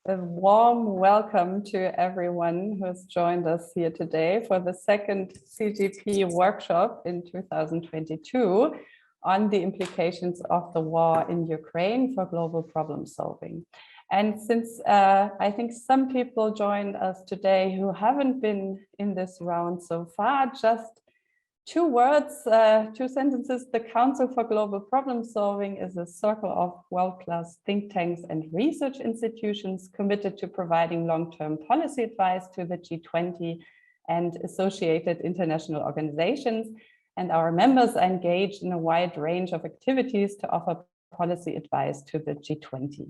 A warm welcome to everyone who has joined us here today for the second CGP workshop in 2022 on the implications of the war in Ukraine for global problem solving. And since I think some people joined us today who haven't been in this round so far, just two words, two sentences. The Council for Global Problem Solving is a circle of world-class think tanks and research institutions committed to providing long-term policy advice to the G20 and associated international organizations. And our members are engaged in a wide range of activities to offer policy advice to the G20.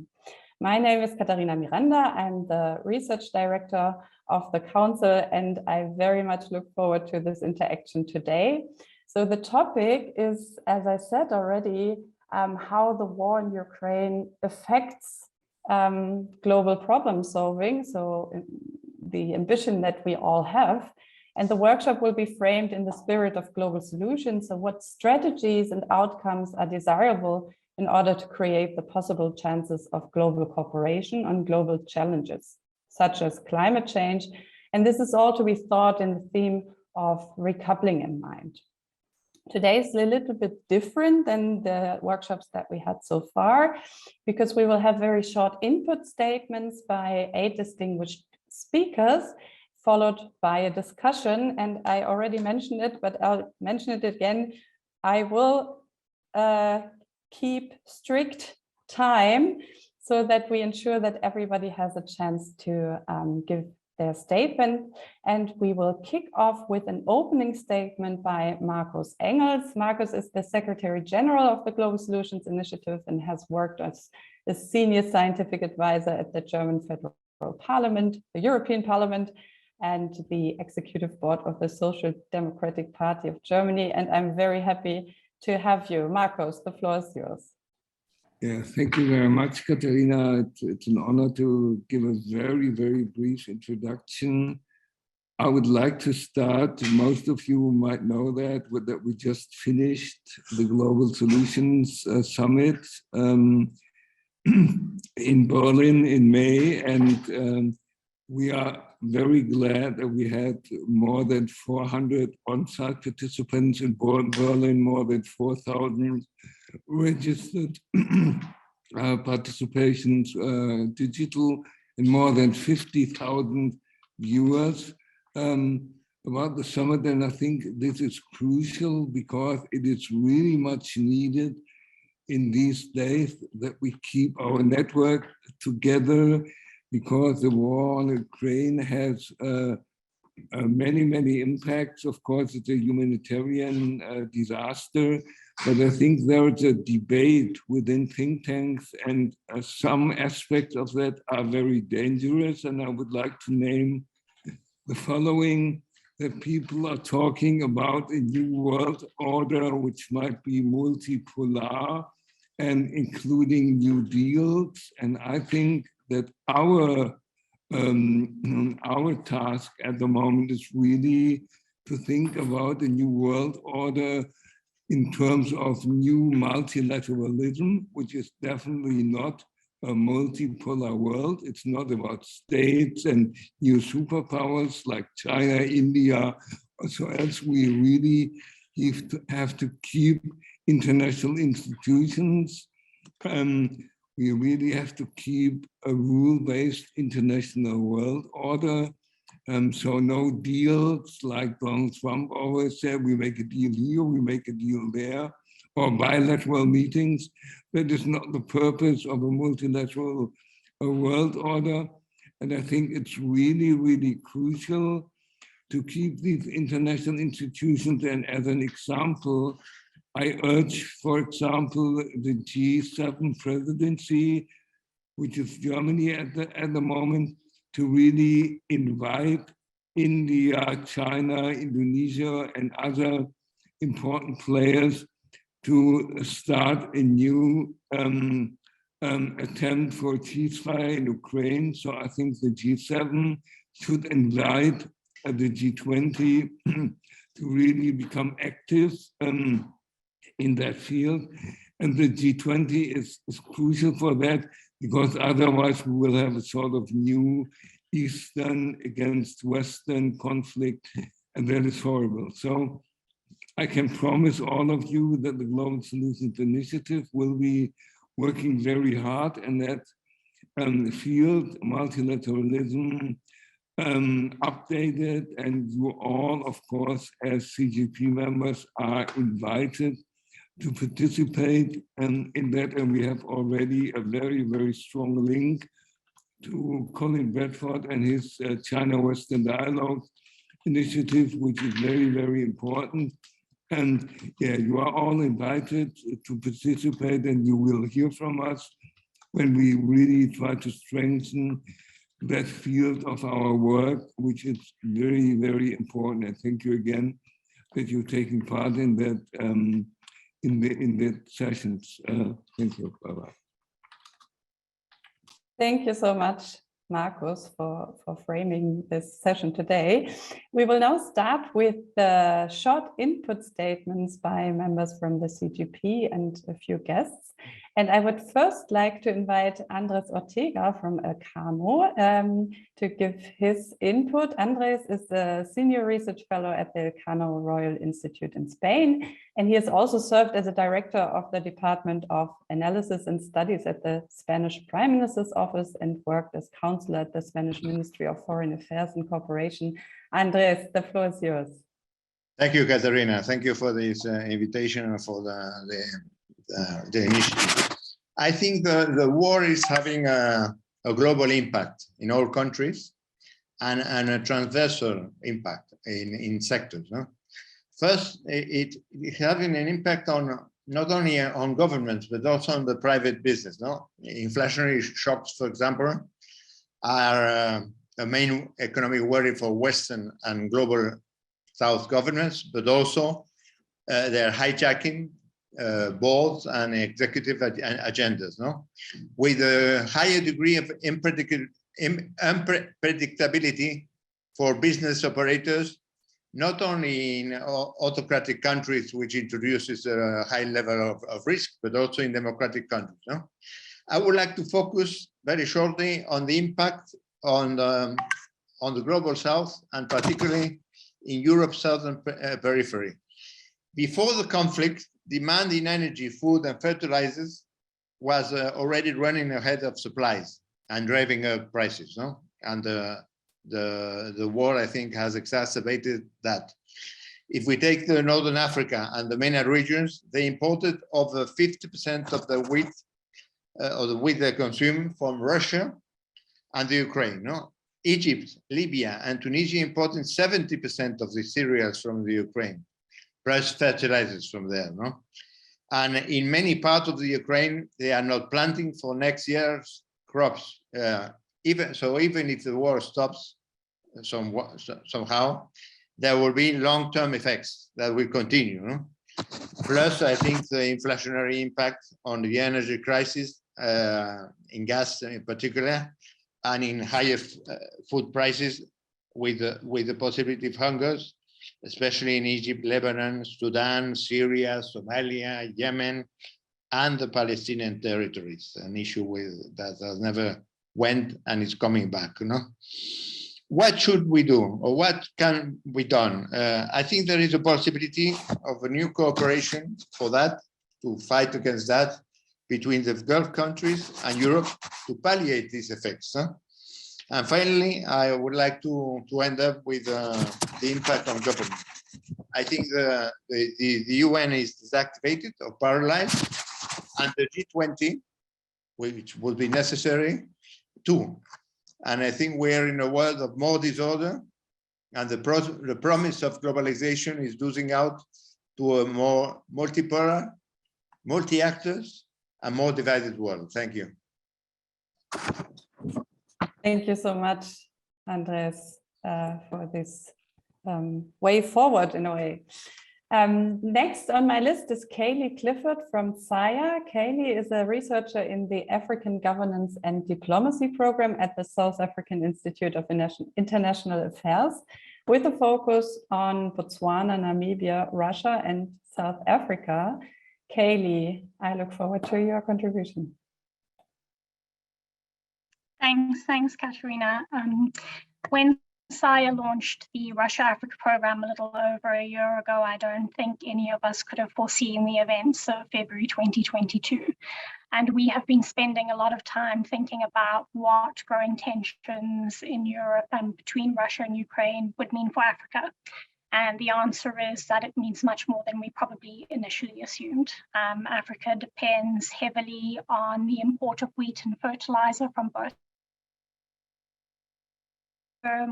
My name is Katharina Miranda. I'm the research director of the Council, and I very much look forward to this interaction today. So the topic is, as I said already, how the war in Ukraine affects global problem solving, so the ambition that we all have. And the workshop will be framed in the spirit of global solutions. So what strategies and outcomes are desirable in order to create the possible chances of global cooperation on global challenges, such as climate change. And this is all to be thought in the theme of recoupling in mind. Today is a little bit different than the workshops that we had so far, because we will have very short input statements by 8 distinguished speakers, followed by a discussion. And I already mentioned it, but I'll mention it again. I will keep strict time so that we ensure that everybody has a chance to give their statement. And we will kick off with an opening statement by Markus Engels. Markus is the Secretary General of the Global Solutions Initiative and has worked as a senior scientific advisor at the German Federal Parliament, the European Parliament, and the Executive Board of the Social Democratic Party of Germany. And I'm very happy to have you. Markus, the floor is yours. Yeah, thank you very much, Katharina. It's an honor to give a very, very brief introduction. I would like to start, most of you might know that we just finished the Global Solutions Summit in Berlin in May, and we are very glad that we had more than 400 on-site participants in Berlin, more than 4,000 registered participations, digital, and more than 50,000 viewers about the summit. And I think this is crucial because it is really much needed in these days that we keep our network together, because the war on Ukraine has many, many impacts. Of course, it's a humanitarian disaster, but I think there is a debate within think tanks, and some aspects of that are very dangerous. And I would like to name the following: that people are talking about a new world order, which might be multipolar and including new deals. And I think that our task at the moment is really to think about a new world order in terms of new multilateralism, which is definitely not a multipolar world. It's not about states and new superpowers like China, India, or so else. We really have to keep international institutions. We really have to keep a rule-based international world order. So no deals like Donald Trump always said, we make a deal here, we make a deal there, or bilateral meetings. That is not the purpose of a multilateral world order. And I think it's really, really crucial to keep these international institutions. And as an example, I urge, for example, the G7 presidency, which is Germany at the moment, to really invite India, China, Indonesia, and other important players to start a new attempt for a ceasefire in Ukraine. So I think the G7 should invite the G20 to really become active in that field. And the G20 is crucial for that, because otherwise we will have a sort of new Eastern against Western conflict, and that is horrible. So I can promise all of you that the Global Solutions Initiative will be working very hard in that field, multilateralism, updated, and you all, of course, as CGP members are invited to participate in that, and we have already a very, very strong link to Colin Bradford and his China-Western Dialogue initiative, which is very, very important. And yeah, you are all invited to participate, and you will hear from us when we really try to strengthen that field of our work, which is very, very important. And thank you again that you're taking part in that in the sessions. Thank you. Bye-bye. Thank you so much, Markus, for framing this session today. We will now start with the short input statements by members from the CGP and a few guests. And I would first like to invite Andrés Ortega from Elcano to give his input. Andrés is a senior research fellow at the Elcano Royal Institute in Spain, and he has also served as a director of the Department of Analysis and Studies at the Spanish Prime Minister's Office and worked as counselor at the Spanish Ministry of Foreign Affairs and Cooperation. Andrés, the floor is yours. Thank you, Katharina. Thank you for this invitation and for the initiative. I think the war is having a global impact in all countries and a transversal impact in sectors. No? First, it's having an impact on not only on governments, but also on the private business. No? Inflationary shocks, for example, are a main economic worry for Western and global South governments, but also they're hijacking boards and executive agendas, no? With a higher degree of unpredictability for business operators, not only in autocratic countries, which introduces a high level of risk, but also in democratic countries. No? I would like to focus very shortly on the impact on the global South, and particularly in Europe's southern periphery. Before the conflict, demand in energy, food, and fertilizers was already running ahead of supplies and driving up prices. No? And the war, I think, has exacerbated that. If we take the Northern Africa and the MENA regions, they imported over 50% of the wheat they consume from Russia and the Ukraine. No? Egypt, Libya, and Tunisia imported 70% of the cereals from the Ukraine, plus fertilizers from there. No? And in many parts of the Ukraine, they are not planting for next year's crops. Even if the war stops somehow, there will be long-term effects that will continue. No? Plus, I think the inflationary impact on the energy crisis, in gas in particular, and in higher food prices with the possibility of hungers, especially in Egypt, Lebanon, Sudan, Syria, Somalia, Yemen, and the Palestinian territories, an issue that has never went and is coming back. You know? What should we do, or what can be done? I think there is a possibility of a new cooperation for that, to fight against that, between the Gulf countries and Europe to palliate these effects. Huh? And finally, I would like to end up with the impact on government. I think the UN is deactivated or paralyzed, and the G20, which will be necessary too. And I think we're in a world of more disorder, and the promise of globalization is losing out to a more multipolar, multi-actors, and more divided world. Thank you. Thank you so much, Andrés, for this way forward in a way. Next on my list is Cayley Clifford from SAIIA. Cayley is a researcher in the African Governance and Diplomacy program at the South African Institute of International Affairs, with a focus on Botswana, Namibia, Russia, and South Africa. Cayley, I look forward to your contribution. Thanks, Katerina. When SAIIA launched the Russia-Africa program a little over a year ago, I don't think any of us could have foreseen the events of February 2022. And we have been spending a lot of time thinking about what growing tensions in Europe and between Russia and Ukraine would mean for Africa. And the answer is that it means much more than we probably initially assumed. Africa depends heavily on the import of wheat and fertilizer from both.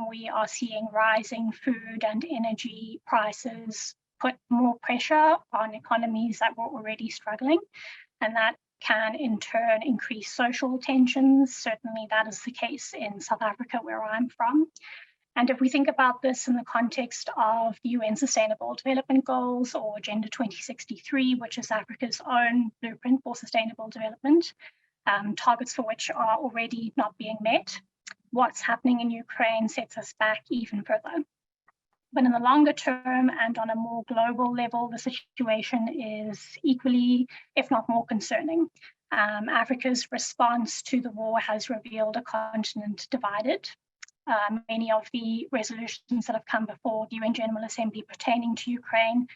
We are seeing rising food and energy prices put more pressure on economies that were already struggling, and that can in turn increase social tensions. Certainly that is the case in South Africa, where I'm from. And if we think about this in the context of the UN Sustainable Development Goals, or Agenda 2063, which is Africa's own blueprint for sustainable development, targets for which are already not being met, what's happening in Ukraine sets us back even further. But in the longer term and on a more global level, the situation is equally, if not more, concerning. Africa's response to the war has revealed a continent divided. Many of the resolutions that have come before the UN General Assembly pertaining to Ukraine,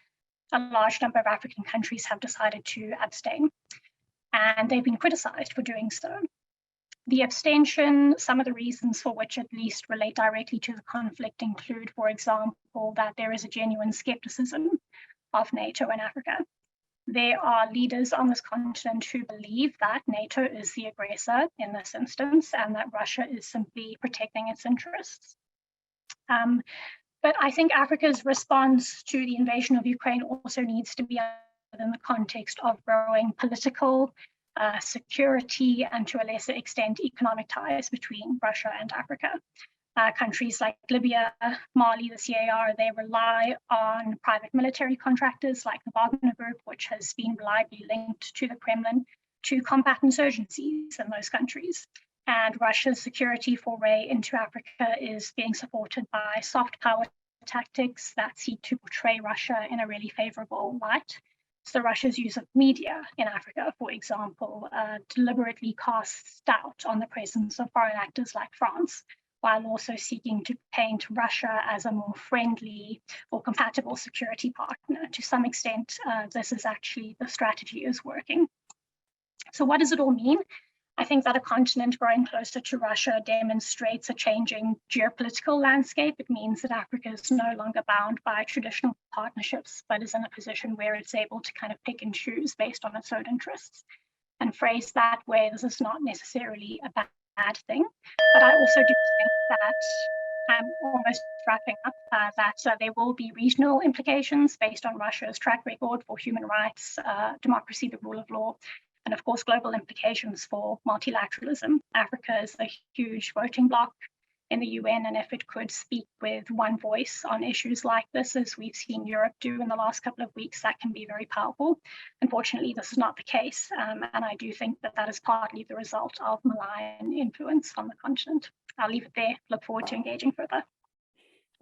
a large number of African countries have decided to abstain, and they've been criticized for doing so. The abstention, some of the reasons for which at least relate directly to the conflict include, for example, that there is a genuine skepticism of NATO in Africa. There are leaders on this continent who believe that NATO is the aggressor in this instance and that Russia is simply protecting its interests. But I think Africa's response to the invasion of Ukraine also needs to be within the context of growing political security and, to a lesser extent, economic ties between Russia and Africa. Countries like Libya, Mali, the CAR, they rely on private military contractors like the Wagner Group, which has been reliably linked to the Kremlin to combat insurgencies in those countries. And Russia's security foray into Africa is being supported by soft power tactics that seek to portray Russia in a really favorable light. So Russia's use of media in Africa, for example, deliberately casts doubt on the presence of foreign actors like France, while also seeking to paint Russia as a more friendly or compatible security partner. To some extent, this is actually the strategy is working. So what does it all mean? I think that a continent growing closer to Russia demonstrates a changing geopolitical landscape. It means that Africa is no longer bound by traditional partnerships, but is in a position where it's able to kind of pick and choose based on its own interests. And phrased that way, this is not necessarily a bad thing. But I also do think that, I'm almost wrapping up, that there will be regional implications based on Russia's track record for human rights, democracy, the rule of law, and of course, global implications for multilateralism. Africa is a huge voting bloc in the UN, and if it could speak with one voice on issues like this, as we've seen Europe do in the last couple of weeks, that can be very powerful. Unfortunately, this is not the case, and I do think that that is partly the result of malign influence on the continent. I'll leave it there. Look forward to engaging further.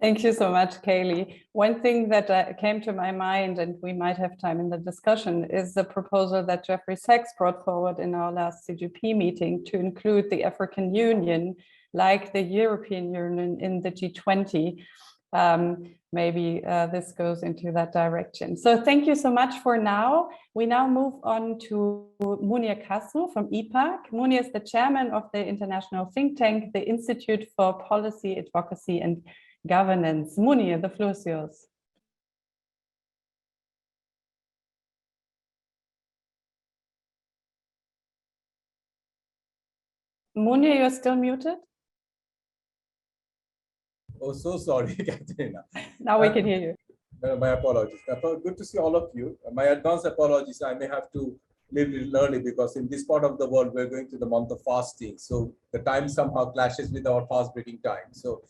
Thank you so much, Cayley. One thing that came to my mind, and we might have time in the discussion, is the proposal that Jeffrey Sachs brought forward in our last CGP meeting to include the African Union, like the European Union, in the G20. Maybe this goes into that direction. So thank you so much for now. We now move on to Munia Castle from IPAG. Munia is the chairman of the international think tank, the Institute for Policy Advocacy and Governance. Munia, the floor is yours. Munia, you're still muted. Oh, so sorry, Katerina. Now we can hear you. My apologies. Good to see all of you. My advance apologies. I may have to leave a little early because in this part of the world, we're going through the month of fasting. So the time somehow clashes with our fast breaking time. So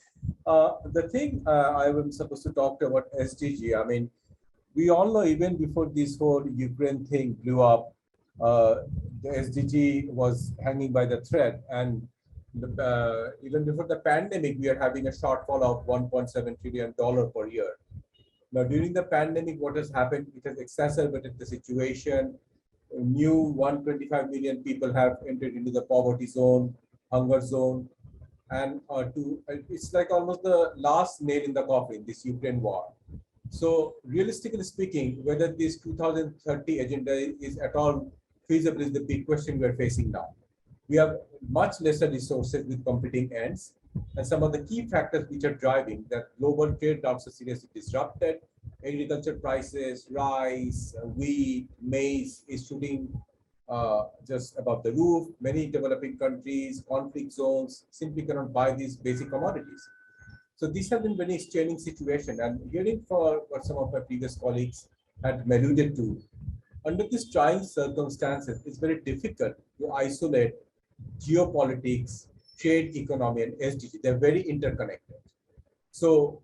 the thing I was supposed to talk about SDG, I mean, we all know even before this whole Ukraine thing blew up, the SDG was hanging by the thread. And even before the pandemic, we are having a shortfall of $1.7 trillion per year. Now, during the pandemic, what has happened? It has exacerbated the situation. New 125 million people have entered into the poverty zone. hunger zone, and it's like almost the last nail in the coffin, this Ukraine war. So realistically speaking, whether this 2030 agenda is at all feasible is the big question we're facing now. We have much lesser resources with competing ends, and some of the key factors which are driving that global trade routes are seriously disrupted. Agriculture prices, rice, wheat, maize is shooting just above the roof. Many developing countries, conflict zones simply cannot buy these basic commodities. So these have been very exchanging situation, and hearing for what some of my previous colleagues had alluded to, under these trying circumstances, it's very difficult to isolate geopolitics, trade economy, and SDG. They're very interconnected. So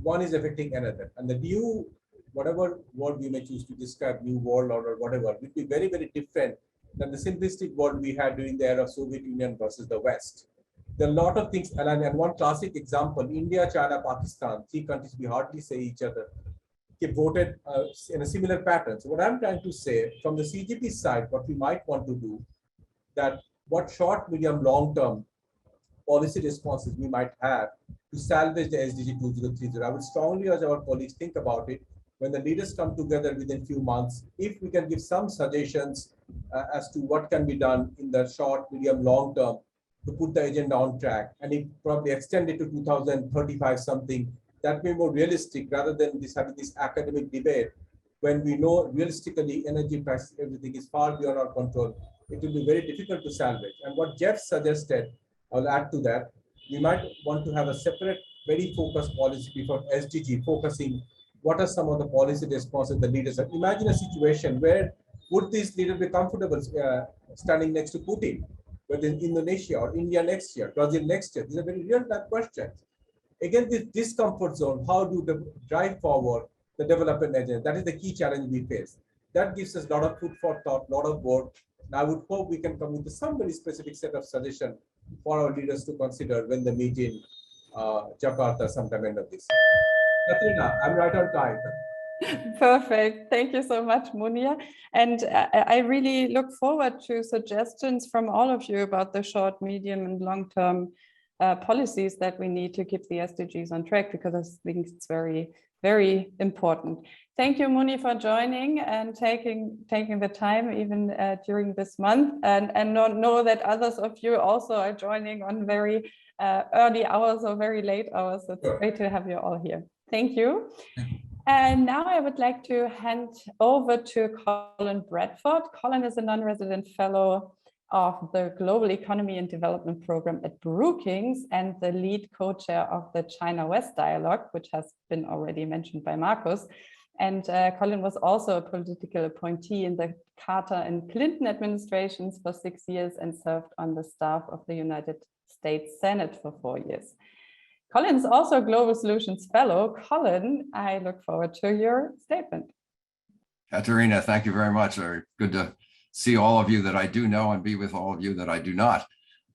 one is affecting another, and the new, whatever word we may choose to describe, new world order, whatever, will be very, very different than the simplistic world we had during the era of Soviet Union versus the West. There are a lot of things, and one classic example, India, China, Pakistan, three countries we hardly say each other, voted in a similar pattern. So what I'm trying to say from the CGP side, what we might want to do, that what short, medium, long-term policy responses we might have to salvage the SDG 2030. I would strongly urge our colleagues think about it when the leaders come together within few months. If we can give some suggestions as to what can be done in the short, medium, long term to put the agenda on track, and it probably extend it to 2035 something that may be more realistic rather than having this academic debate when we know realistically energy prices, everything is far beyond our control. It will be very difficult to salvage. And what Jeff suggested, I'll add to that, we might want to have a separate, very focused policy before SDG, focusing what are some of the policy responses the leaders have. Imagine a situation where would these leaders be comfortable standing next to Putin, whether in Indonesia or India next year, Brazil next year? These are very real time questions. Again, this discomfort zone, how do they drive forward the development agenda? That is the key challenge we face. That gives us a lot of food for thought, a lot of work. And I would hope we can come with some very specific set of suggestions for our leaders to consider when they meet in Jakarta sometime end of this year. Katrina, I'm right on time. Perfect. Thank you so much, Munia. And I really look forward to suggestions from all of you about the short, medium, and long-term policies that we need to keep the SDGs on track, because I think it's very, very important. Thank you, Muni, for joining and taking the time even during this month, and know that others of you also are joining on very early hours or very late hours. It's great to have you all here. Thank you. And now I would like to hand over to Colin Bradford. Colin is a non-resident fellow of the Global Economy and Development Program at Brookings and the lead co-chair of the China-West Dialogue, which has been already mentioned by Markus. And Colin was also a political appointee in the Carter and Clinton administrations for 6 years and served on the staff of the United States Senate for 4 years. Colin is also a Global Solutions Fellow. Colin, I look forward to your statement. Katerina, thank you very much. Good to see all of you that I do know and be with all of you that I do not.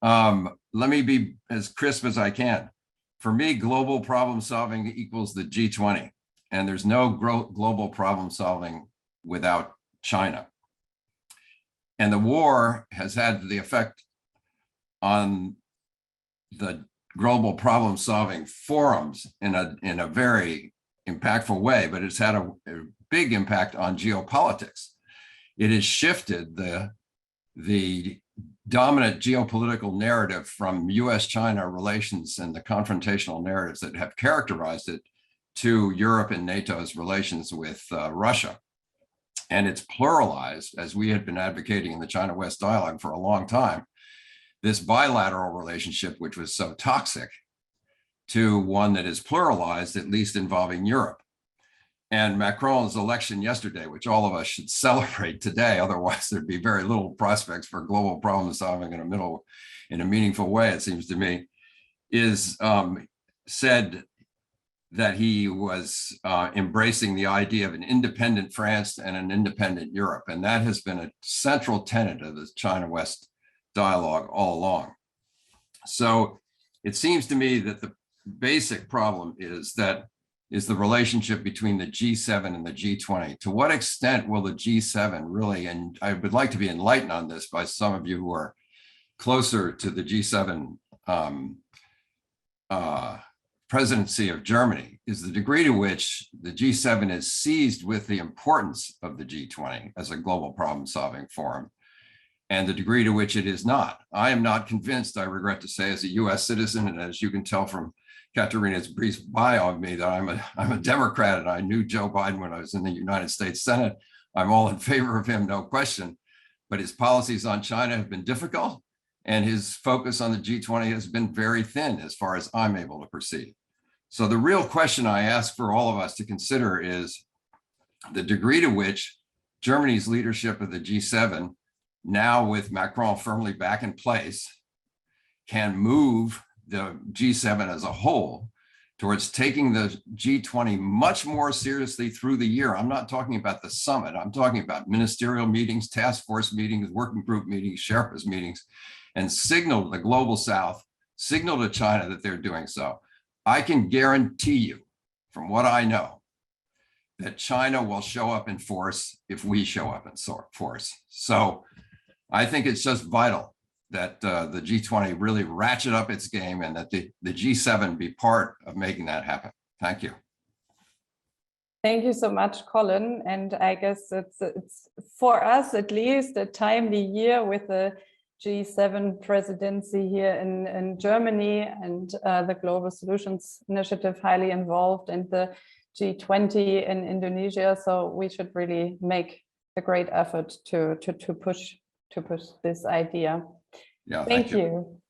Let me be as crisp as I can. For me, global problem solving equals the G20, and there's no global problem solving without China. And the war has had the effect on the global problem solving forums in a very impactful way, but it's had a big impact on geopolitics. It has shifted the dominant geopolitical narrative from US-China relations and the confrontational narratives that have characterized it to Europe and NATO's relations with Russia. And it's pluralized, as we had been advocating in the China-West Dialogue for a long time, this bilateral relationship, which was so toxic, to one that is pluralized, at least involving Europe. And Macron's election yesterday, which all of us should celebrate today, otherwise there'd be very little prospects for global problem solving in a meaningful way, it seems to me, is said that he was embracing the idea of an independent France and an independent Europe. And that has been a central tenet of the China-West Dialogue all along. So it seems to me that the basic problem is the relationship between the G7 and the G20. To what extent will the G7 really, and I would like to be enlightened on this by some of you who are closer to the G7 presidency of Germany is the degree to which the G7 is seized with the importance of the G20 as a global problem-solving forum, and the degree to which it is not. I am not convinced, I regret to say, as a US citizen, and as you can tell from Katerina's brief bio of me, that I'm a Democrat, and I knew Joe Biden when I was in the United States Senate. I'm all in favor of him, no question, but his policies on China have been difficult, and his focus on the G20 has been very thin as far as I'm able to perceive. So the real question I ask for all of us to consider is the degree to which Germany's leadership of the G7, now with Macron firmly back in place, can move the G7 as a whole towards taking the G20 much more seriously through the year. I'm not talking about the summit. I'm talking about ministerial meetings, task force meetings, working group meetings, Sherpas meetings, and signal to the global South, signal to China that they're doing so. I can guarantee you, from what I know, that China will show up in force if we show up in force. So I think it's just vital that the G20 really ratchet up its game and that the G7 be part of making that happen. Thank you. Thank you so much, Colin. And I guess it's for us at least a timely year with the G7 presidency here in Germany, and the Global Solutions Initiative highly involved, and the G20 in Indonesia. So we should really make a great effort to push this idea. Yeah, thank you.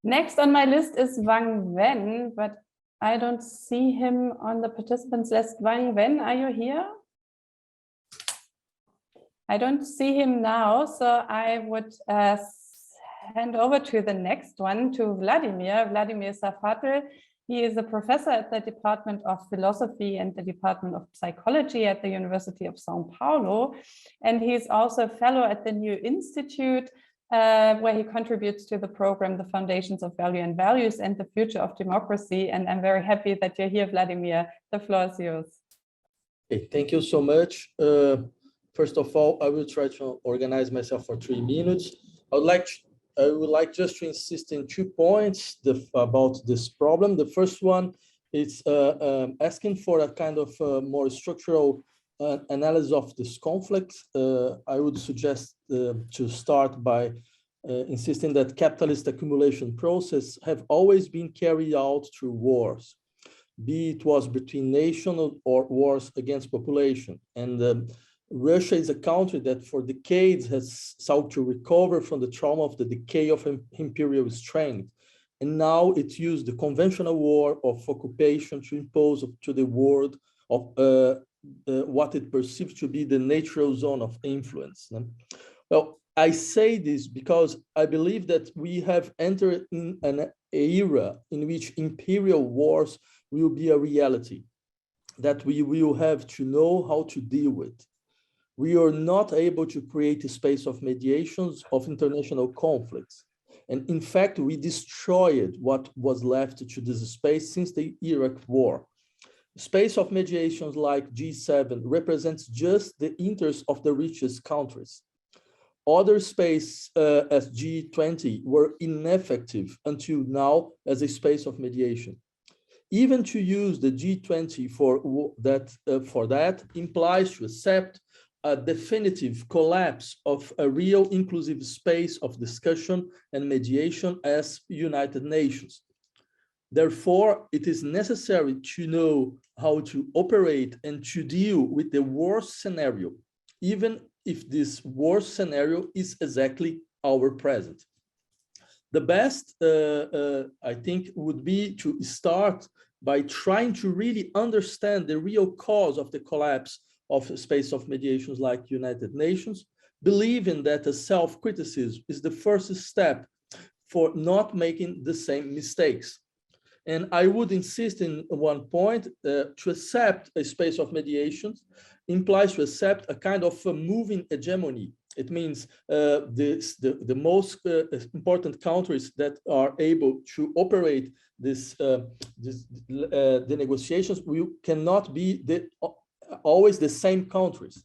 Next on my list is Wang Wen, but I don't see him on the participants list. Wang Wen, are you here? I don't see him now, so I would hand over to the next one, to Vladimir Safatle. He is a professor at the Department of Philosophy and the Department of Psychology at the University of São Paulo. And he's also a fellow at the New Institute, where he contributes to the program, The Foundations of Value and Values and the Future of Democracy. And I'm very happy that you're here, Vladimir. The floor is yours. Hey, thank you so much. First of all, I will try to organize myself for 3 minutes. I would like just to insist in 2 points about this problem. The first one is asking for a kind of more structural analysis of this conflict. I would suggest to start by insisting that capitalist accumulation process have always been carried out through wars, be it was between nations or wars against population. And Russia is a country that for decades has sought to recover from the trauma of the decay of imperial strength. And now it used the conventional war of occupation to impose to the world of what it perceives to be the natural zone of influence. Well, I say this because I believe that we have entered in an era in which imperial wars will be a reality that we will have to know how to deal with. We are not able to create a space of mediations of international conflicts. And in fact, we destroyed what was left to this space since the Iraq War. Space of mediations like G7 represents just the interests of the richest countries. Other space as G20 were ineffective until now as a space of mediation. Even to use the G20 for that implies to accept a definitive collapse of a real inclusive space of discussion and mediation as United Nations. Therefore, it is necessary to know how to operate and to deal with the worst scenario, even if this worst scenario is exactly our present. The best, I think, would be to start by trying to really understand the real cause of the collapse of a space of mediations like United Nations, believing that a self-criticism is the first step for not making the same mistakes. And I would insist in one point, to accept a space of mediations implies to accept a kind of a moving hegemony. It means the most important countries that are able to operate the negotiations cannot be always the same countries,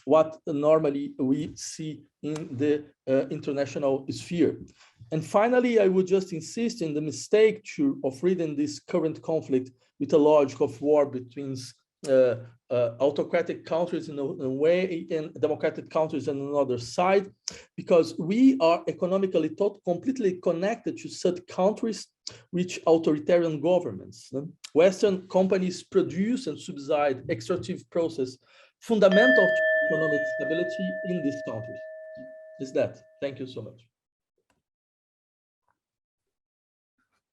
what normally we see in the international sphere. And finally, I would just insist in the mistake of reading this current conflict with a logic of war between autocratic countries in a way and democratic countries on another side, because we are economically completely connected to such countries with authoritarian governments. Western companies produce and subsidize extractive process fundamental to economic stability in these countries. Is that? Thank you so much.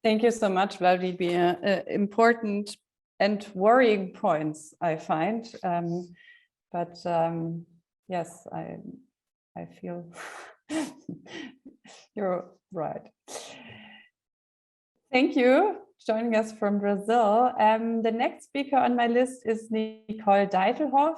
Thank you so much, Vladimir. Important and worrying points, I find. Yes, I feel you're right. Thank you, joining us from Brazil. The next speaker on my list is Nicole Deitelhoff.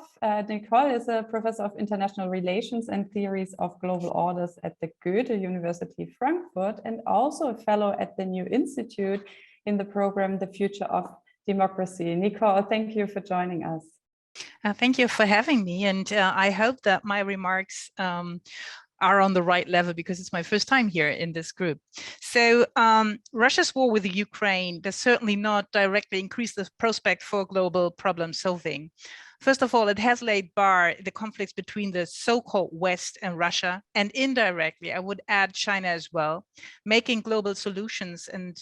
Nicole is a professor of international relations and theories of global orders at the Goethe University Frankfurt, and also a fellow at the New Institute in the program The Future of Democracy. Nicole, thank you for joining us. Thank you for having me, and I hope that my remarks are on the right level, because it's my first time here in this group. So Russia's war with the Ukraine does certainly not directly increase the prospect for global problem solving. First of all, it has laid bare the conflicts between the so-called West and Russia, and indirectly, I would add China as well, making global solutions and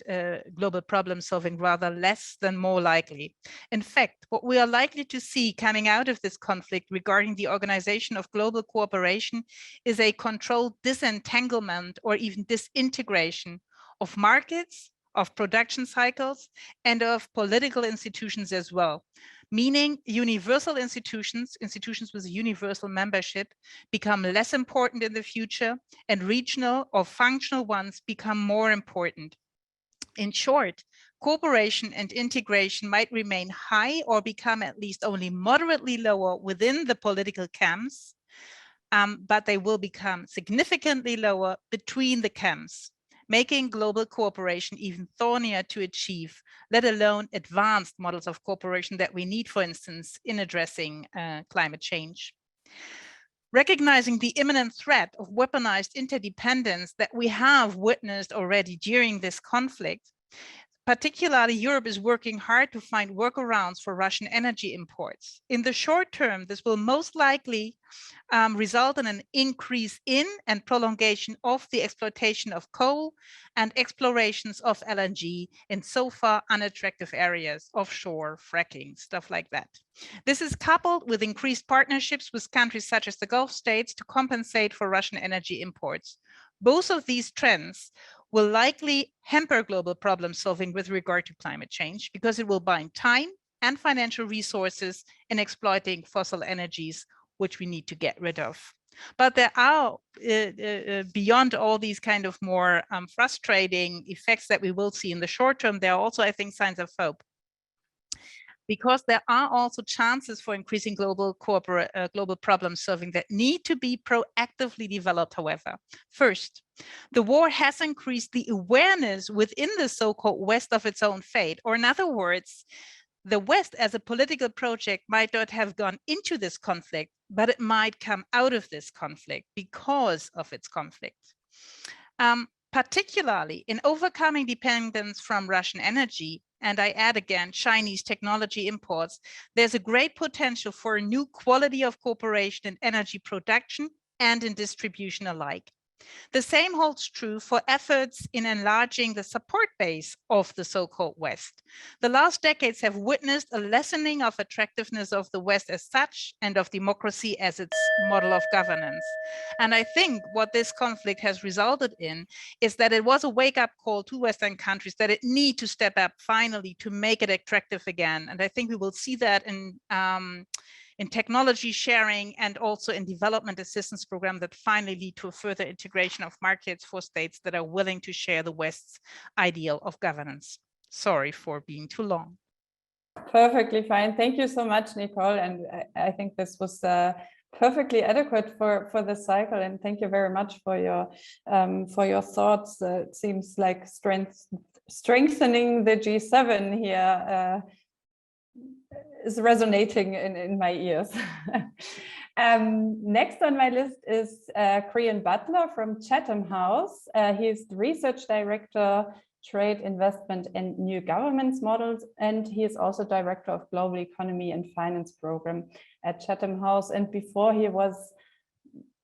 global problem solving rather less than more likely. In fact, what we are likely to see coming out of this conflict regarding the organization of global cooperation is a controlled disentanglement or even disintegration of markets, of production cycles, and of political institutions as well. Meaning universal institutions with a universal membership become less important in the future, and regional or functional ones become more important. In short, cooperation and integration might remain high or become at least only moderately lower within the political camps, but they will become significantly lower between the camps, making global cooperation even thornier to achieve, let alone advanced models of cooperation that we need, for instance, in addressing climate change. Recognizing the imminent threat of weaponized interdependence that we have witnessed already during this conflict, particularly Europe is working hard to find workarounds for Russian energy imports. In the short term, this will most likely result in an increase in and prolongation of the exploitation of coal and explorations of LNG in so far unattractive areas, offshore, fracking, stuff like that. This is coupled with increased partnerships with countries such as the Gulf states to compensate for Russian energy imports. Both of these trends will likely hamper global problem solving with regard to climate change, because it will bind time and financial resources in exploiting fossil energies, which we need to get rid of. But there are, beyond all these kind of more frustrating effects that we will see in the short term, there are also, I think, signs of hope. Because there are also chances for increasing global problem solving that need to be proactively developed, however. First, the war has increased the awareness within the so-called West of its own fate, or in other words, the West as a political project might not have gone into this conflict, but it might come out of this conflict because of its conflict. Particularly in overcoming dependence from Russian energy, and I add again, Chinese technology imports, there's a great potential for a new quality of cooperation in energy production and in distribution alike. The same holds true for efforts in enlarging the support base of the so-called West. The last decades have witnessed a lessening of attractiveness of the West as such and of democracy as its model of governance. And I think what this conflict has resulted in is that it was a wake-up call to Western countries that it need to step up finally to make it attractive again. And I think we will see that in technology sharing and also in development assistance program that finally lead to a further integration of markets for states that are willing to share the West's ideal of governance. Sorry for being too long. Perfectly fine. Thank you so much, Nicole. And I think this was perfectly adequate for the cycle. And thank you very much for your thoughts. It seems like strengthening the G7 here is resonating in my ears. Next on my list is Creon Butler from Chatham House. He's the Research Director, Trade, Investment and New Governance Models, and he is also Director of Global Economy and Finance Program at Chatham House. And before he was,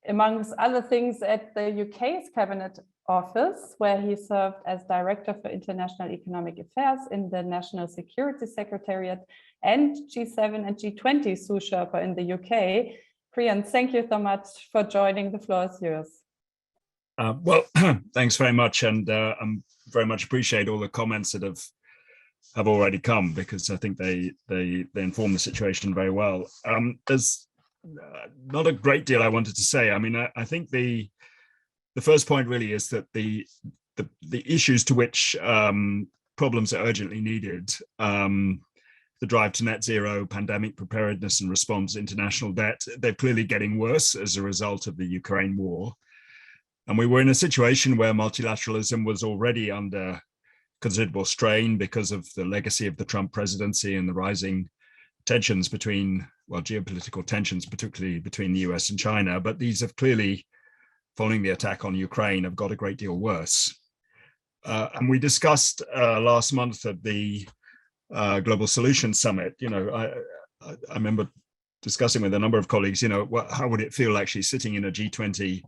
amongst other things, at the UK's Cabinet Office, where he served as Director for International Economic Affairs in the National Security Secretariat and G7 and G20 sous Sherpa in the UK. Creon, thank you so much for joining. The floor is yours. Well, thanks very much, and I very much appreciate all the comments that have already come, because I think they inform the situation very well. There's not a great deal I wanted to say. I mean, I think the first point really is that the issues to which problems are urgently needed, the drive to net zero, pandemic preparedness and response, international debt, they're clearly getting worse as a result of the Ukraine war. And we were in a situation where multilateralism was already under considerable strain because of the legacy of the Trump presidency and the rising tensions between, well, geopolitical tensions, particularly between the US and China. But these have clearly, following the attack on Ukraine, have got a great deal worse. And we discussed last month at the Global Solutions Summit, you know, I remember discussing with a number of colleagues, you know, how would it feel actually sitting in a G20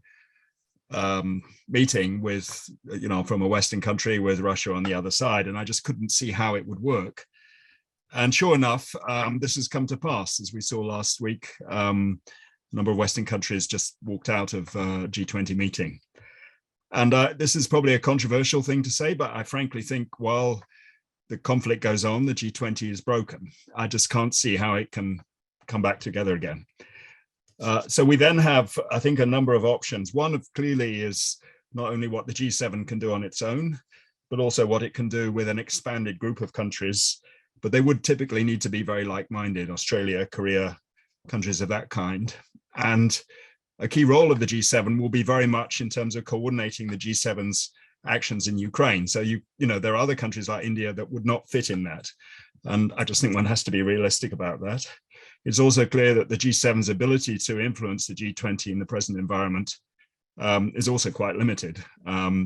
meeting with, you know, from a Western country with Russia on the other side, and I just couldn't see how it would work. And sure enough, this has come to pass. As we saw last week, a number of Western countries just walked out of G20 meeting. And this is probably a controversial thing to say, but I frankly think while the conflict goes on, the G20 is broken. I just can't see how it can come back together again. So we then have, I think, a number of options. One of clearly is not only what the G7 can do on its own, but also what it can do with an expanded group of countries. But they would typically need to be very like-minded: Australia, Korea, countries of that kind. And a key role of the G7 will be very much in terms of coordinating the G7's actions in Ukraine. So you know, there are other countries like India that would not fit in that. And I just think one has to be realistic about that. It's also clear that the G7's ability to influence the G20 in the present environment is also quite limited,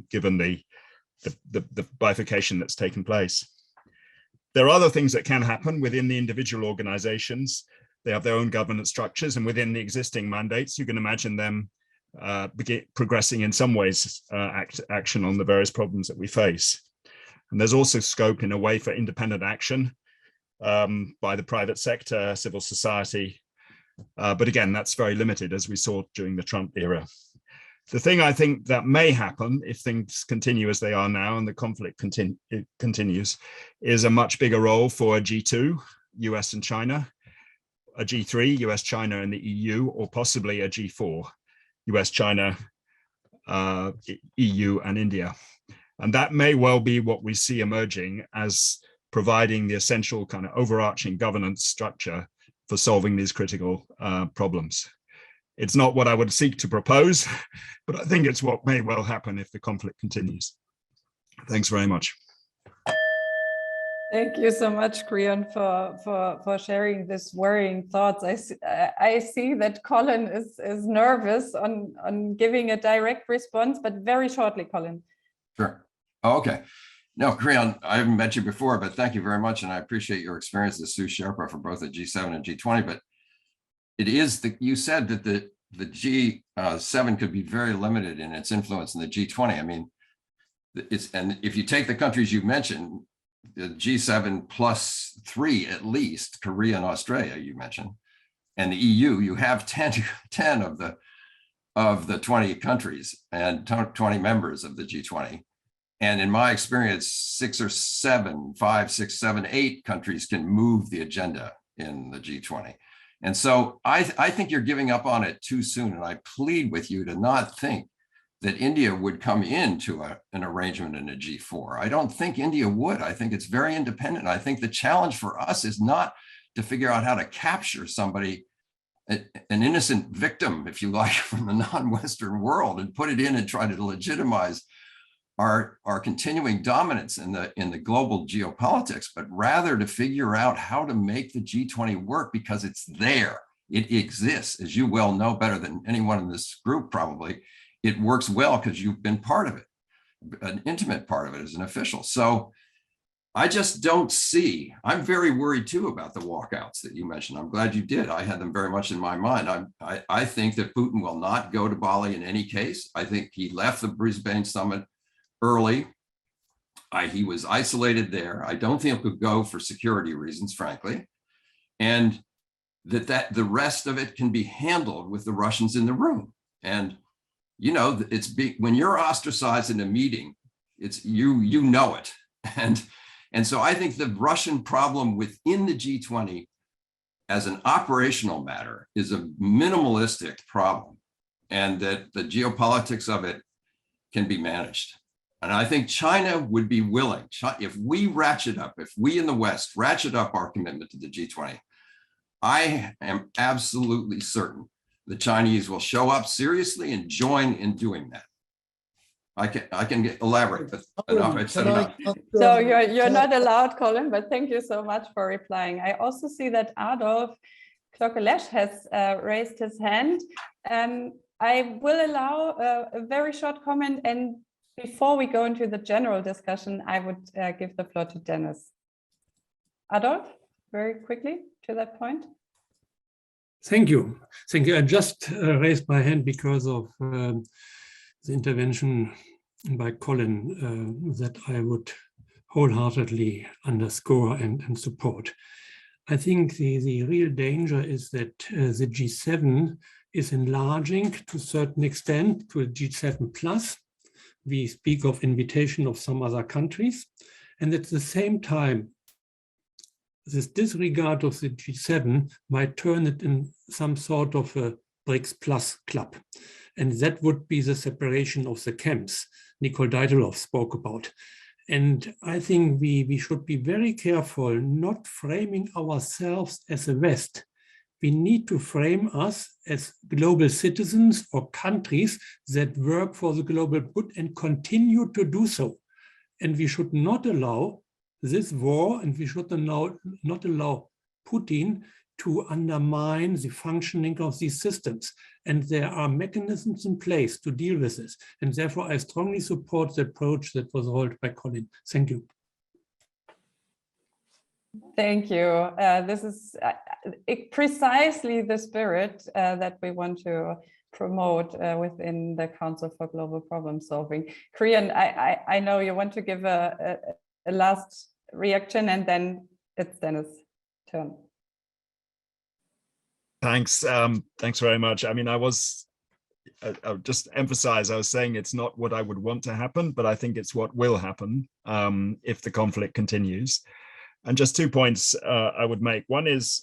given the bifurcation that's taken place. There are other things that can happen within the individual organizations. They have their own governance structures, and within the existing mandates, you can imagine them progressing in some ways action on the various problems that we face. And there's also scope in a way for independent action by the private sector, civil society. But again, that's very limited, as we saw during the Trump era. The thing I think that may happen if things continue as they are now and the conflict continues is a much bigger role for a G2, US and China, a G3, US, China and the EU, or possibly a G4, US, China, EU and India. And that may well be what we see emerging as providing the essential kind of overarching governance structure for solving these critical problems. It's not what I would seek to propose, but I think it's what may well happen if the conflict continues. Thanks very much. Thank you so much, Creon, for sharing this worrying thoughts. I see that Colin is nervous on giving a direct response, but very shortly, Colin. Sure. Oh, okay. No, Creon, I haven't met you before, but thank you very much. And I appreciate your experience as sous Sherpa for both the G7 and G20. But it is you said that the G7 could be very limited in its influence in the G20. I mean, and if you take the countries you mentioned, the G7 plus 3 at least, Korea and Australia you mentioned, and the EU, you have 10 of the 20 countries and 20 members of the G20. And in my experience, 6 or 7, 5, 6, 7, 8 countries can move the agenda in the G20. And so I think you're giving up on it too soon. And I plead with you to not think that India would come into an arrangement in a G4. I don't think India would. I think it's very independent. I think the challenge for us is not to figure out how to capture somebody, an innocent victim, if you like, from the non-Western world and put it in and try to legitimize our continuing dominance in the global geopolitics, but rather to figure out how to make the G20 work because it's there. It exists, as you well know better than anyone in this group probably. It works well because you've been part of it, an intimate part of it as an official. So I just don't see, I'm very worried too about the walkouts that you mentioned. I'm glad you did. I had them very much in my mind. I think that Putin will not go to Bali in any case. I think he left the Brisbane summit early. He was isolated there. I don't think he could go for security reasons, frankly. And that the rest of it can be handled with the Russians in the room. And, you know, when you're ostracized in a meeting, it's you know it. And so I think the Russian problem within the G20 as an operational matter is a minimalistic problem, and that the geopolitics of it can be managed. And I think China would be willing, if we ratchet up, if we in the West ratchet up our commitment to the G20, I am absolutely certain the Chinese will show up seriously and join in doing that. I can elaborate, but enough. I've said enough. So you're not allowed, Colin, but thank you so much for replying. I also see that Adolf Klokelesch has raised his hand. I will allow a very short comment, and before we go into the general discussion, I would give the floor to Dennis. Adolf, very quickly to that point. Thank you. Thank you. I just raised my hand because of the intervention by Colin that I would wholeheartedly underscore and support. I think the real danger is that the G7 is enlarging to a certain extent to a G7 plus. We speak of invitation of some other countries, and at the same time, this disregard of the G7 might turn it in some sort of a BRICS plus club. And that would be the separation of the camps Nicole Deitelhoff spoke about. And I think we should be very careful not framing ourselves as a West. We need to frame us as global citizens or countries that work for the global good and continue to do so. And we should not allow this war, and we should not allow Putin to undermine the functioning of these systems. And there are mechanisms in place to deal with this. And therefore, I strongly support the approach that was held by Colin. Thank you. Thank you. This is precisely the spirit that we want to promote within the Council for Global Problem Solving. Creon, I know you want to give a last reaction, and then it's Dennis' turn. Thanks. Thanks very much. I mean, I'll just emphasize, I was saying it's not what I would want to happen, but I think it's what will happen if the conflict continues. And just 2 points I would make. One is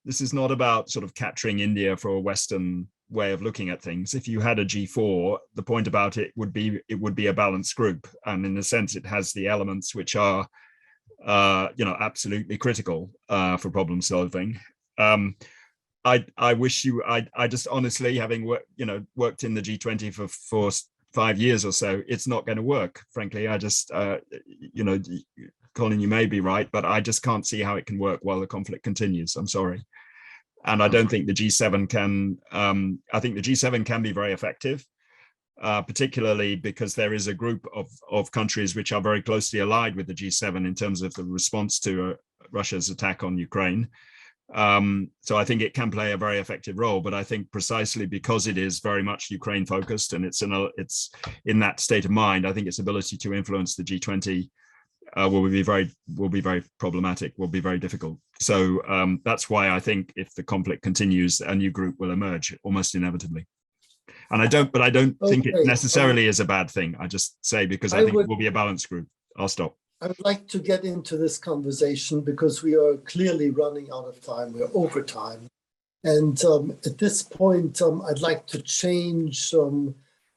this is not about sort of capturing India for a Western way of looking at things. If you had a G4, the point about it would be a balanced group, and in a sense, it has the elements which are absolutely critical for problem solving. I wish you. I just honestly, having worked in the G20 for 5 years or so, it's not going to work. Frankly, I just Colin, you may be right, but I just can't see how it can work while the conflict continues. I'm sorry. And I don't think the G7 can, I think the G7 can be very effective, particularly because there is a group of countries which are very closely allied with the G7 in terms of the response to Russia's attack on Ukraine. So I think it can play a very effective role, but I think precisely because it is very much Ukraine focused and it's in that state of mind, I think its ability to influence the G20 will be very problematic, will be very difficult. So that's why I think if the conflict continues, a new group will emerge almost inevitably. And I don't think it necessarily is a bad thing. I just say because I think it will be a balanced group. I'll stop. I would like to get into this conversation because we are clearly running out of time. We're over time. And at this point, I'd like to change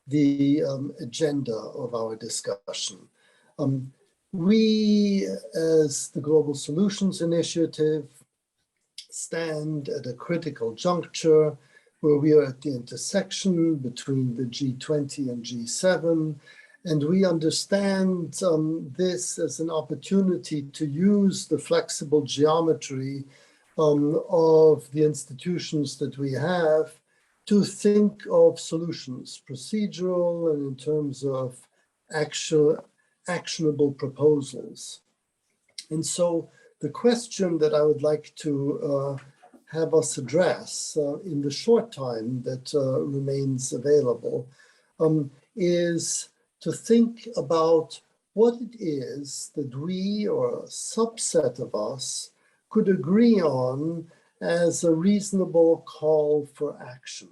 the agenda of our discussion. We, as the Global Solutions Initiative, stand at a critical juncture where we are at the intersection between the G20 and G7, and we understand this as an opportunity to use the flexible geometry of the institutions that we have to think of solutions, procedural and in terms of actionable proposals. And so the question that I would like to have us address in the short time that remains available is to think about what it is that we or a subset of us could agree on as a reasonable call for action.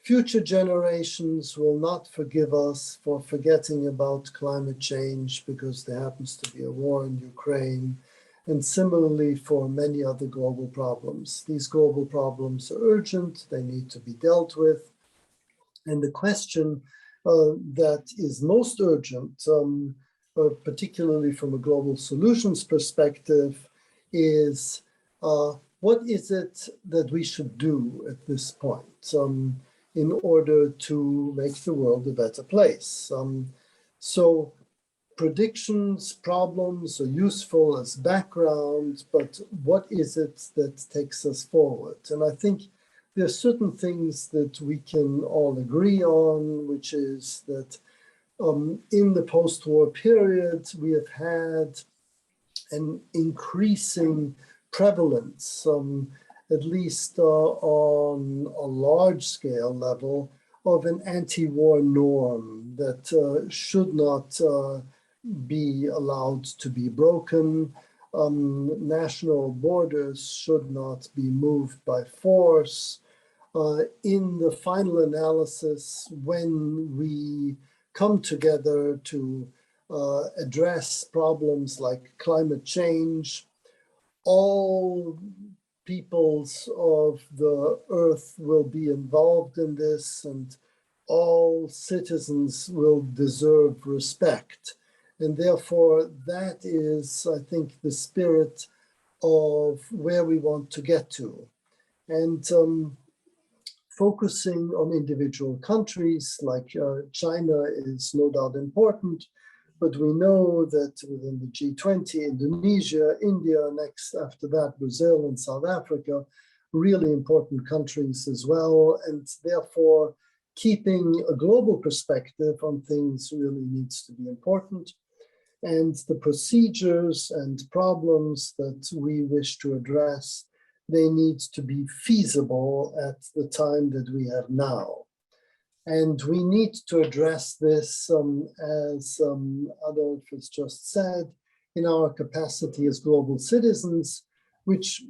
Future generations will not forgive us for forgetting about climate change because there happens to be a war in Ukraine, and similarly for many other global problems. These global problems are urgent, they need to be dealt with, and the question that is most urgent, particularly from a global solutions perspective, is what is it that we should do at this point in order to make the world a better place? So predictions, problems are useful as background, but what is it that takes us forward? And I think there are certain things that we can all agree on, which is that in the post-war period, we have had an increasing prevalence, at least on a large-scale level, of an anti-war norm that should not be allowed to be broken. National borders should not be moved by force. In the final analysis, when we come together to address problems like climate change, all peoples of the earth will be involved in this, and all citizens will deserve respect. And therefore, that is, I think, the spirit of where we want to get to. And focusing on individual countries like China is no doubt important, but we know that within the G20, Indonesia, India, next after that, Brazil and South Africa, really important countries as well. And therefore, keeping a global perspective on things really needs to be important. And the procedures and problems that we wish to address, they need to be feasible at the time that we have now. And we need to address this, as Adolf has just said, in our capacity as global citizens, which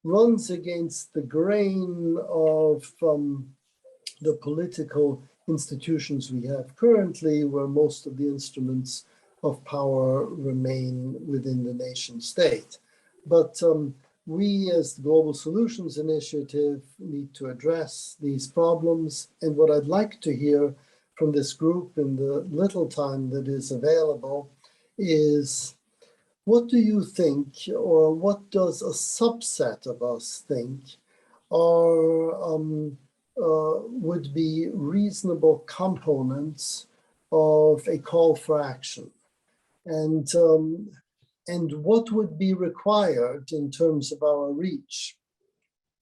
runs against the grain of the political institutions we have currently, where most of the instruments of power remain within the nation state. But we as the Global Solutions Initiative need to address these problems. And what I'd like to hear from this group in the little time that is available is, what do you think, or what does a subset of us think are would be reasonable components of a call for action? And what would be required in terms of our reach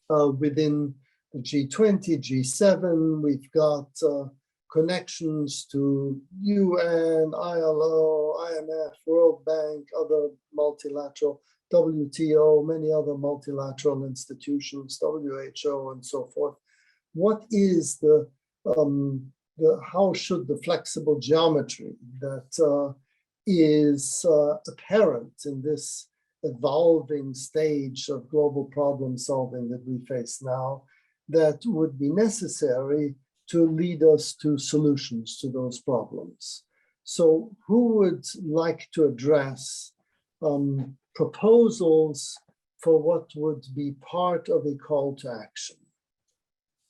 within the G20, G7? We've got connections to UN, ILO, IMF, World Bank, other multilateral, WTO, many other multilateral institutions, WHO, and so forth. What is how should the flexible geometry that is apparent in this evolving stage of global problem solving that we face now, that would be necessary to lead us to solutions to those problems? So who would like to address proposals for what would be part of a call to action?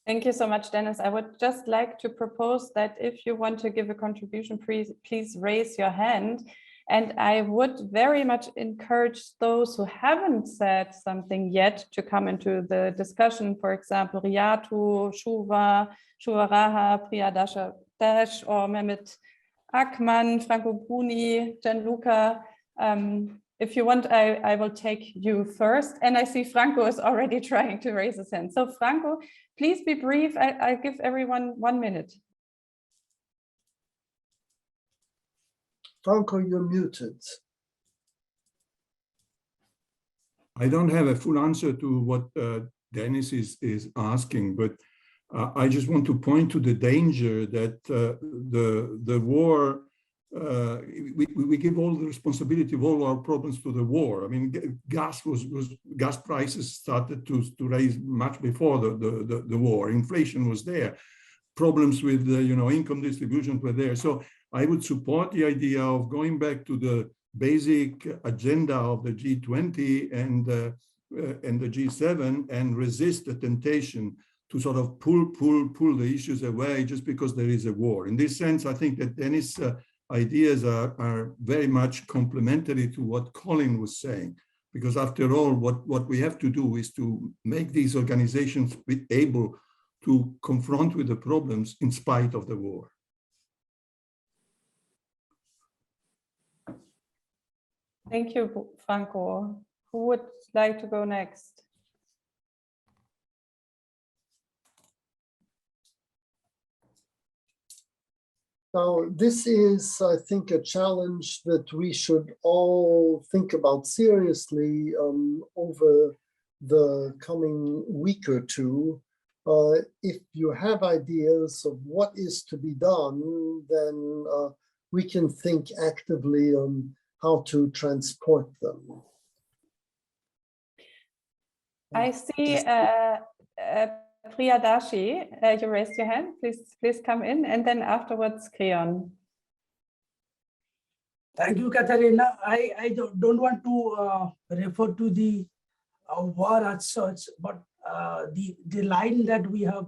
Thank you so much, Dennis. I would just like to propose that if you want to give a contribution, please raise your hand. And I would very much encourage those who haven't said something yet to come into the discussion. For example, Riyatu, Shuva, Shuvaraha, Priya Dash, or Mehmet Akman, Franco Bruni, Gianluca. if you want, I will take you first. And I see Franco is already trying to raise his hand. So Franco, please be brief. I give everyone 1 minute. Franco, you're muted. I don't have a full answer to what Dennis is asking, but I just want to point to the danger that the war, we give all the responsibility of all our problems to the war. I mean, gas prices started to raise much before the war. Inflation was there. Problems with income distribution were there. So I would support the idea of going back to the basic agenda of the G20 and the G7 and resist the temptation to sort of pull the issues away just because there is a war. In this sense, I think that Dennis' ideas are very much complementary to what Colin was saying, because after all, what we have to do is to make these organizations be able to confront with the problems in spite of the war. Thank you, Franco. Who would like to go next? Now, this is, I think, a challenge that we should all think about seriously over the coming week or two. If you have ideas of what is to be done, then we can think actively on how to transport them. I see Priyadashi, you raised your hand. Please come in, and then afterwards, Creon. Thank you, Katharina. I don't want to refer to the war as such, but the line that we have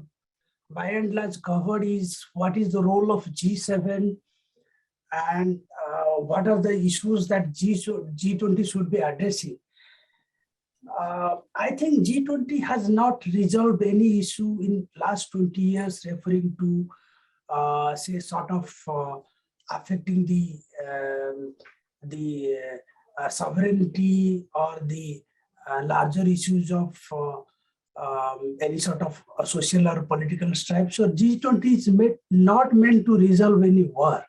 by and large covered is what is the role of G7 and what are the issues that G20 should be addressing. I think G20 has not resolved any issue in last 20 years referring to say sort of affecting the sovereignty or the larger issues of any sort of social or political strife. So G20 is not meant to resolve any war.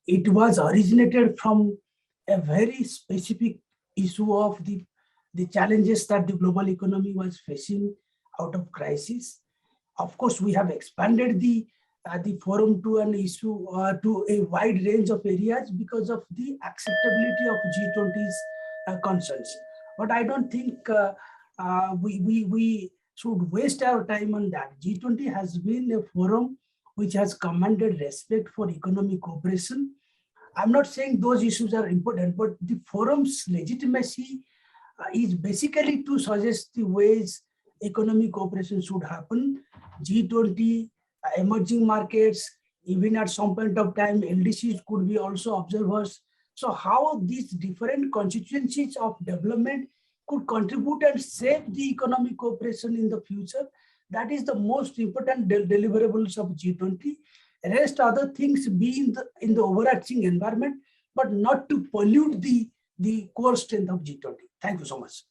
It was originated from a very specific issue of the challenges that the global economy was facing out of crisis. Of course, we have expanded the forum to an issue to a wide range of areas because of the acceptability of G20's concerns. But I don't think we should waste our time on that. G20 has been a forum which has commanded respect for economic cooperation. I'm not saying those issues are important, but the forum's legitimacy is basically to suggest the ways economic cooperation should happen. G20, emerging markets, even at some point of time, LDCs could be also observers. So how these different constituencies of development could contribute and shape the economic cooperation in the future, that is the most important deliverables of G20. Rest other things be in the overarching environment, but not to pollute the core strength of G20. Thank you so much.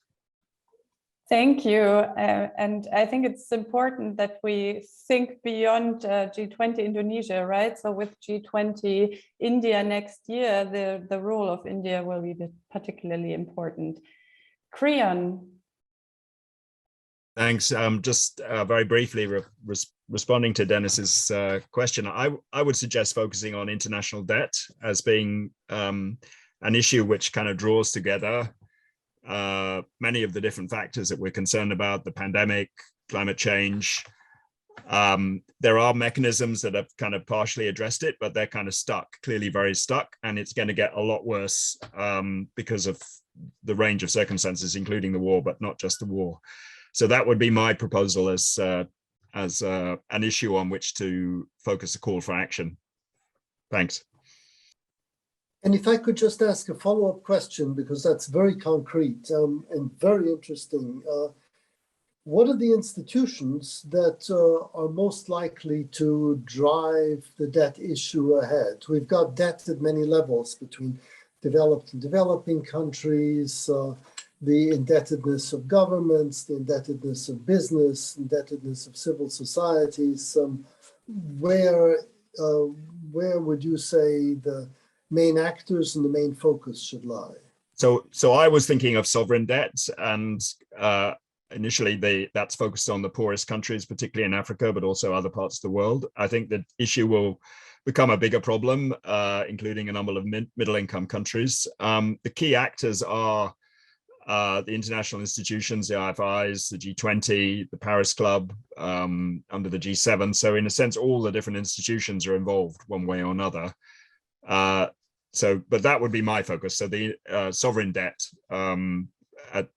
Thank you. And I think it's important that we think beyond G20 Indonesia, right? So with G20 India next year, the role of India will be particularly important. Creon. Thanks. Just very briefly responding to Dennis's question, I would suggest focusing on international debt as being an issue which kind of draws together many of the different factors that we're concerned about, the pandemic, climate change. There are mechanisms that have kind of partially addressed it, but they're kind of stuck, clearly very stuck, and it's going to get a lot worse because of the range of circumstances, including the war, but not just the war. So that would be my proposal as an issue on which to focus a call for action. Thanks. And if I could just ask a follow-up question, because that's very concrete and very interesting. What are the institutions that are most likely to drive the debt issue ahead? We've got debt at many levels between developed and developing countries, the indebtedness of governments, the indebtedness of business, indebtedness of civil societies. Where would you say the main actors and the main focus should lie? So I was thinking of sovereign debt, and initially that's focused on the poorest countries, particularly in Africa, but also other parts of the world. I think the issue will become a bigger problem, including a number of middle-income countries. The key actors are the international institutions, the IFIs, the G20, the Paris Club, under the G7. So in a sense, all the different institutions are involved one way or another. But that would be my focus. So the sovereign debt, at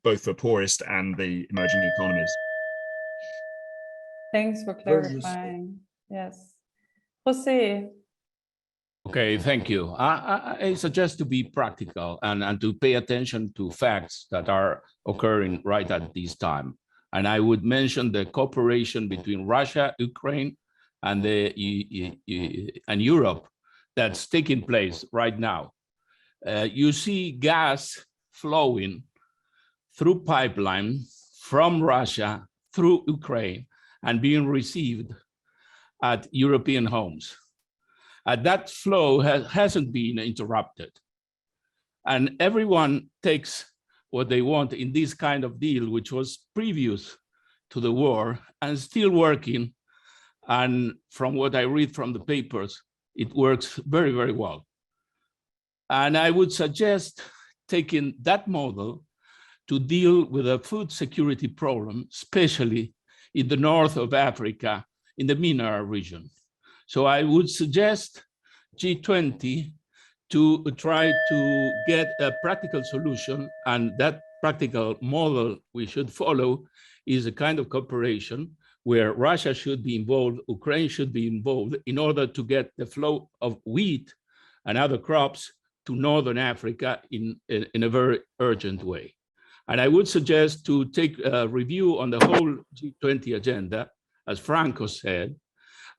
both the poorest and the emerging economies. Thanks for clarifying. Yes. Jose. Okay, thank you. I suggest to be practical and to pay attention to facts that are occurring right at this time. And I would mention the cooperation between Russia, Ukraine, and Europe that's taking place right now. You see gas flowing through pipeline from Russia through Ukraine and being received at European homes. That flow hasn't been interrupted. And everyone takes what they want in this kind of deal, which was previous to the war and still working. And from what I read from the papers, it works very, very well. And I would suggest taking that model to deal with a food security problem, especially in the north of Africa, in the MENA region. So I would suggest G20 to try to get a practical solution, and that practical model we should follow is a kind of cooperation where Russia should be involved, Ukraine should be involved in order to get the flow of wheat and other crops to Northern Africa in a very urgent way. And I would suggest to take a review on the whole G20 agenda, as Franco said,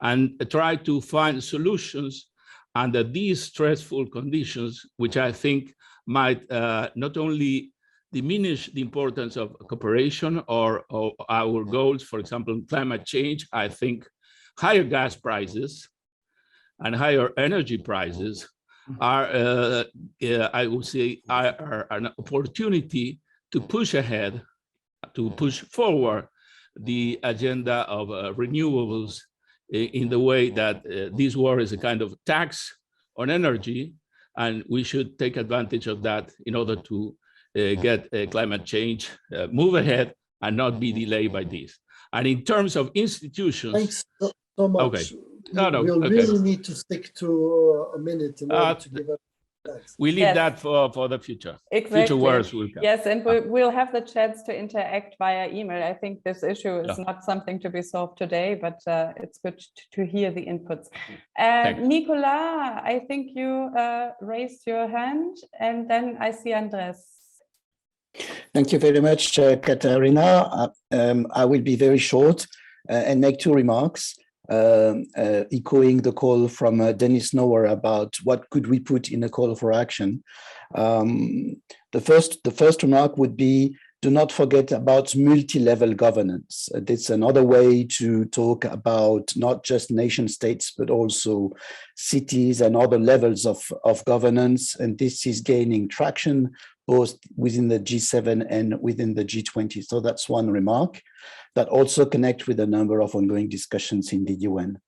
and try to find solutions under these stressful conditions, which I think might not only diminish the importance of cooperation or our goals, for example, climate change. I think higher gas prices and higher energy prices are, I would say, are an opportunity to push ahead, to push forward the agenda of renewables in the way that this war is a kind of tax on energy, and we should take advantage of that in order to get climate change move ahead and not be delayed by this. And in terms of institutions— Thanks so much. Okay. We'll really need to stick to a minute in order to give up. We leave that for the future. Exactly. Future words will come. Yes, and we'll have the chance to interact via email. I think this issue is not something to be solved today, but it's good to hear the inputs. Nicolas, I think you raised your hand, and then I see Andrés. Thank you very much, Katarina. I will be very short and make two remarks. Echoing the call from Dennis Nower about what could we put in a call for action. The first remark would be, do not forget about multi-level governance. It's another way to talk about not just nation states, but also cities and other levels of governance. And this is gaining traction both within the G7 and within the G20. So that's one remark that also connect with a number of ongoing discussions in the UN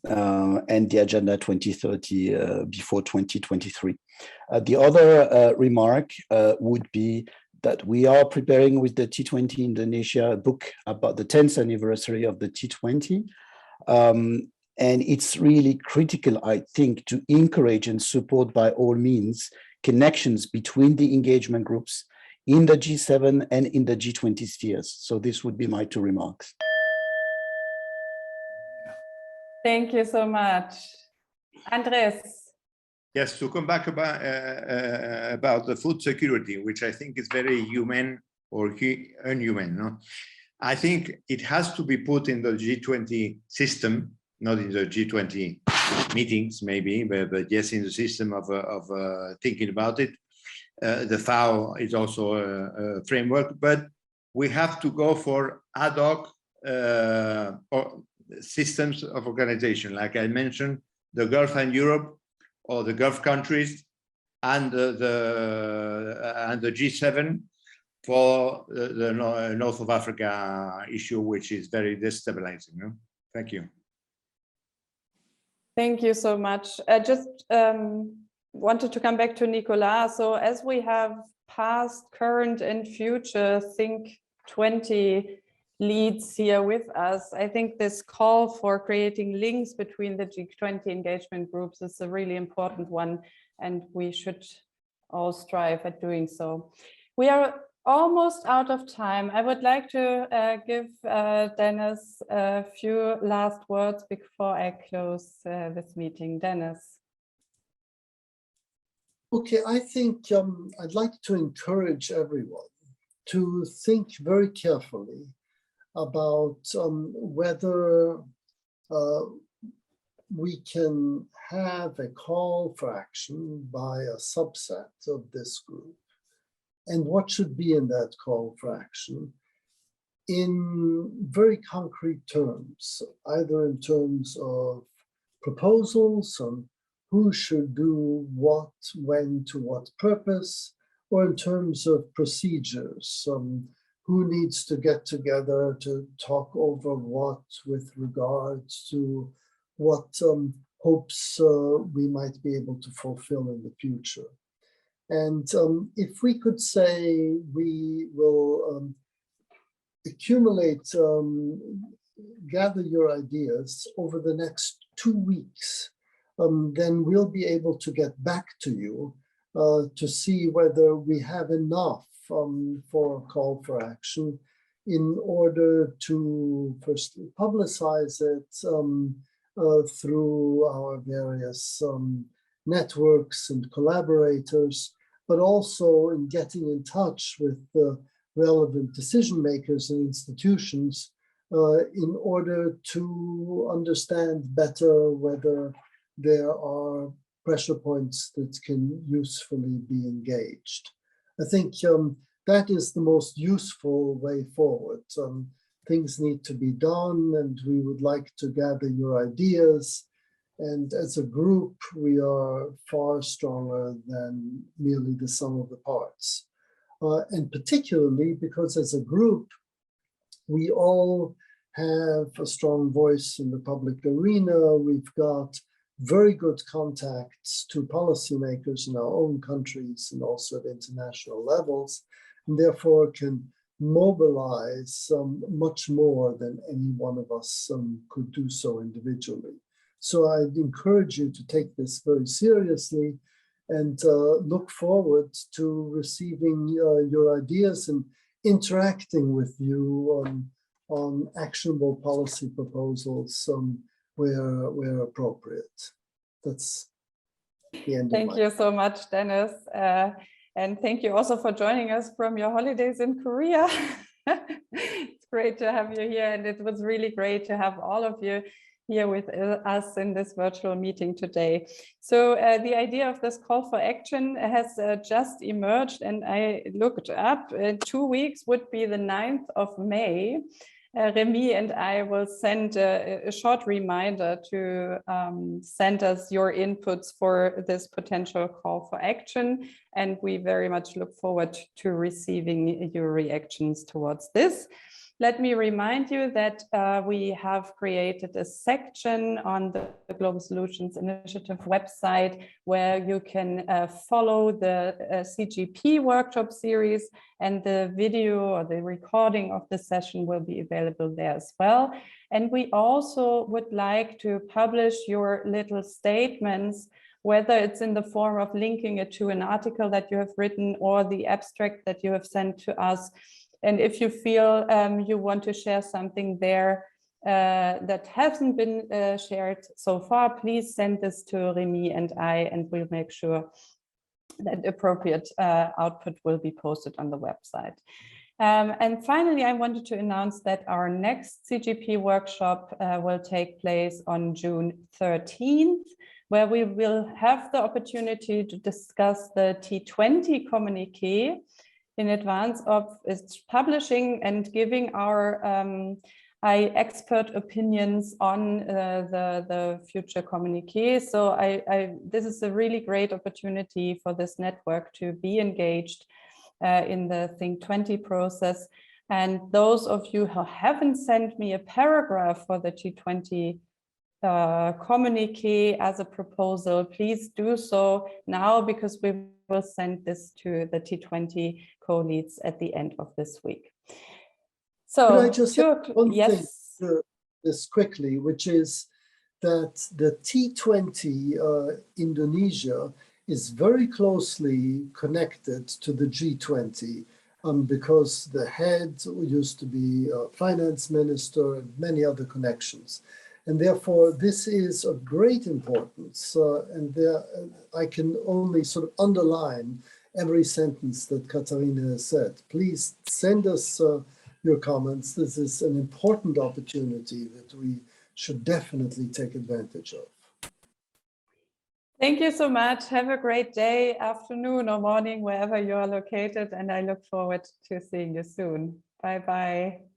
and the Agenda 2030 before 2023. The other remark would be that we are preparing with the T20 Indonesia a book about the 10th anniversary of the T20. And it's really critical, I think, to encourage and support by all means connections between the engagement groups in the G7 and in the G20 spheres. So this would be my two remarks. Thank you so much. Andrés. Yes, to come back about the food security, which I think is very human or unhuman. No? I think it has to be put in the G20 system, not in the G20 meetings maybe, but yes, in the system of thinking about it. The FAO is also a framework, but we have to go for ad hoc systems of organization. Like I mentioned, the Gulf and Europe, or the Gulf countries, and the G7 for the North of Africa issue, which is very destabilizing. No? Thank you. Thank you so much. I just wanted to come back to Nicolas. So as we have past, current, and future Think 20 leads here with us, I think this call for creating links between the G20 engagement groups is a really important one, and we should all strive at doing so. We are almost out of time. I would like to give Dennis a few last words before I close this meeting. Dennis. Okay, I think I'd like to encourage everyone to think very carefully about whether we can have a call for action by a subset of this group, and what should be in that call for action in very concrete terms, either in terms of proposals on who should do what, when, to what purpose, or in terms of procedures, who needs to get together to talk over what with regards to what hopes we might be able to fulfill in the future. And if we could say we will accumulate, gather your ideas over the next 2 weeks, then we'll be able to get back to you to see whether we have enough for a call for action in order to first publicize it through our various networks and collaborators, but also in getting in touch with the relevant decision makers and institutions in order to understand better whether there are pressure points that can usefully be engaged. I think that is the most useful way forward. Things need to be done, and we would like to gather your ideas. And as a group, we are far stronger than merely the sum of the parts. And particularly because as a group, we all have a strong voice in the public arena. We've got very good contacts to policymakers in our own countries and also at international levels, and therefore can mobilize much more than any one of us could do so individually. So I'd encourage you to take this very seriously and look forward to receiving your ideas and interacting with you on actionable policy proposals where appropriate. That's the end. Thank you so much, Dennis. And thank you also for joining us from your holidays in Korea. It's great to have you here, and it was really great to have all of you here with us in this virtual meeting today. So the idea of this call for action has just emerged, and I looked up. 2 weeks would be the 9th of May. Remy and I will send a short reminder to send us your inputs for this potential call for action. And we very much look forward to receiving your reactions towards this. Let me remind you that we have created a section on the Global Solutions Initiative website where you can follow the CGP workshop series, and the video or the recording of the session will be available there as well. And we also would like to publish your little statements, whether it's in the form of linking it to an article that you have written or the abstract that you have sent to us. And if you feel you want to share something there that hasn't been shared so far, please send this to Remy and I, and we'll make sure that appropriate output will be posted on the website. And finally, I wanted to announce that our next CGP workshop will take place on June 13th. where we will have the opportunity to discuss the T20 communique in advance of its publishing and giving our expert opinions on the future communique. So this is a really great opportunity for this network to be engaged in the Think 20 process. And those of you who haven't sent me a paragraph for the T20 communique as a proposal, please do so now, because we will send this to the T20 co-leads at the end of this week. So could I just add one yes. thing to this quickly, which is that the T20 Indonesia is very closely connected to the G20 because the head used to be a finance minister and many other connections. And therefore, this is of great importance. And I can only sort of underline every sentence that Katarina said. Please send us your comments. This is an important opportunity that we should definitely take advantage of. Thank you so much. Have a great day, afternoon or morning, wherever you are located. And I look forward to seeing you soon. Bye-bye.